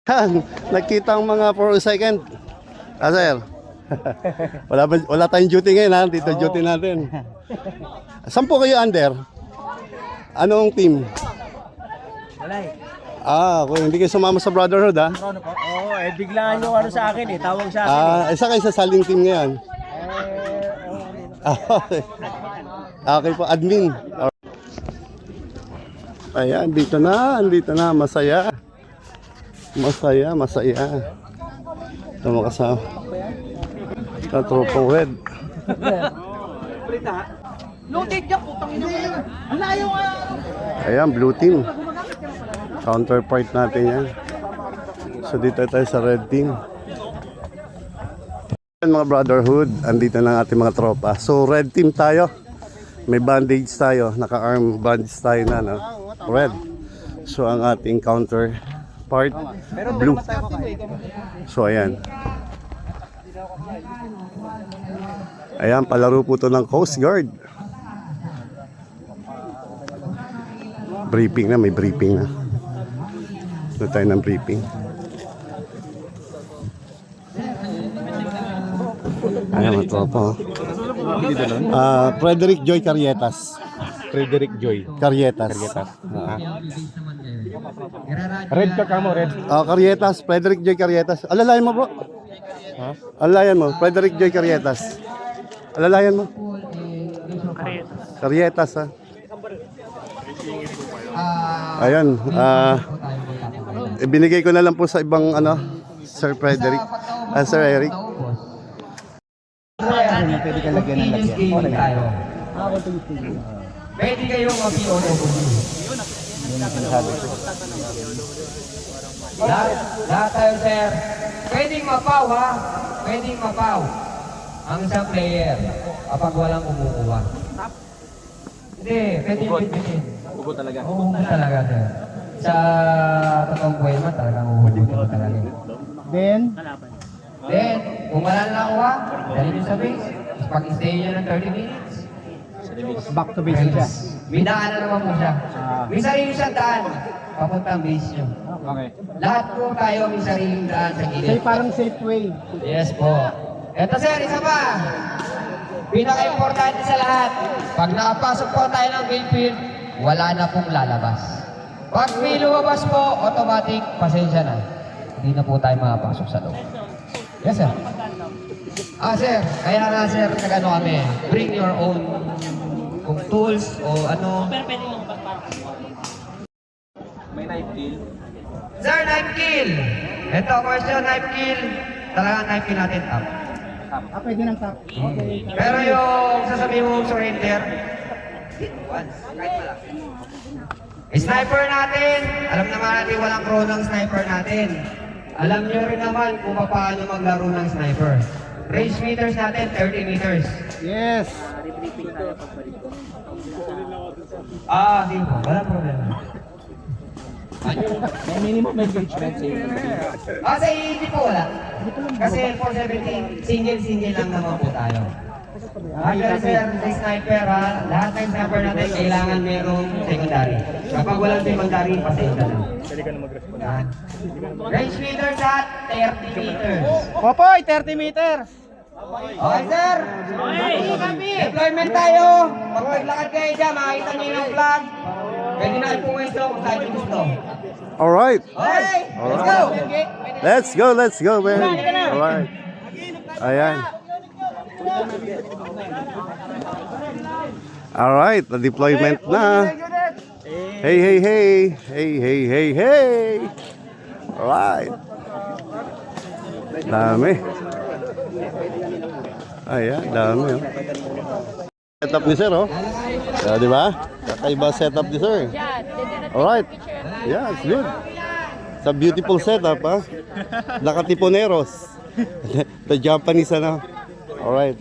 Nakita ang mga for second. Sir. wala tayong duty ngayon ha. Dito duty natin. Saan po kayo under? Anong team? Wala eh. Kung hindi kayo sumama sa Brotherhood ha? Oo, biglaan yung ano sa akin eh. Tawag sa akin Isa kayo sa saling team ngayon? Okay. Okay po, admin. Ayan, andito na, masaya. Masaya. Ito mo kasama. Tropong red. Lutit yan, putang ina mo yun. Ang layo nga. Ayan, blue team. Counterpart natin yan. So dito tayo sa red team. Mga Brotherhood, andito na ang ating mga tropa. So red team tayo. May bandage tayo, naka-arm bandage tayo na, no? Red. So ang ating counterpart, blue. So ayan. Ayan, palaro po ito ng Coast Guard. Briefing na, may briefing na. Ito tayo ng briefing. Ayan, mga tropa. Frederick Joy Carrietas. Frederick Joy. Carrietas. Red ka kamo, red. Carrietas, Frederick Joy Carrietas. Alalayan mo bro. Alalayan mo, Frederick Joy Carrietas. Alalayan mo. Carrietas ha. Ayan, ibinigay ko na lang po sa ibang Sir Frederick, Sir Eric. Pwede ka lagyan ng lagyan. Pwede kayong mag-POW. Lahat tayo, sir. Pwedeng mapaw, ha? Pwedeng mapaw. Ang isang player, kapag walang kumukuha. Hindi, pwedeng bitbitin. Ubo talaga. Oo, talaga, sir. Sa totoong buhay mo, talagang uhubin ko talaga. Then, kung wala na nakuha, dali nyo sa base. Pag-stay nyo ng 30 minutes. Back to base siya. May daanan naman po siya. May sarili siyang daan. Papuntang base nyo. Okay. Lahat po tayo may sariling daan sa Say gilid. parang safe way. Yes po. Eto sir, isa pa. Pinaka-importante sa lahat. Pag nakapasok po tayo ng game field, wala na pong lalabas. Pag may lumabas po, automatic, pasensya na. Hindi na po tayo makapasok sa loob. Yes sir. Sir, kaya nga sir, nag-ano kami, bring your own kung tools o ano. May knife kill. Sir, knife kill! Ito, question, knife kill. Talagang knife kill natin up. Pwede ng tap. Okay. Pero yung sasabihin mo surrender, once, kahit malaki. Sniper natin, alam naman natin walang crow ng sniper natin. Alam nyo rin naman kung paano maglaro ng sniper. Range meters natin, 30 meters. Yes. Di po, walang problema. May minimum engagement safety. Sa hindi po wala. Kasi 470, single lang naman po tayo. Pero sir, sa sniper lahat ng sniper natin kailangan merong secondary. Kapag walang secondary, pasensya na. Range meters at 30 meters. Popoy, 30 meters. Okay sir! Deployment tayo! Pag maglakad kayo dyan, makikita nyo yung flag. Pwede na ipuwesto kung saan nyo gusto. Alright. Okay, let's go! Let's go man. Alright. Ayan. Alright, the deployment na. Hey. Alright. Dami. Ayan, dami. Setup ni sir, oh. Di ba? Kakaiba setup ni sir. Alright. Yeah, it's good. It's a beautiful setup, ha? Nakatiponeros. The Japanese, Alright.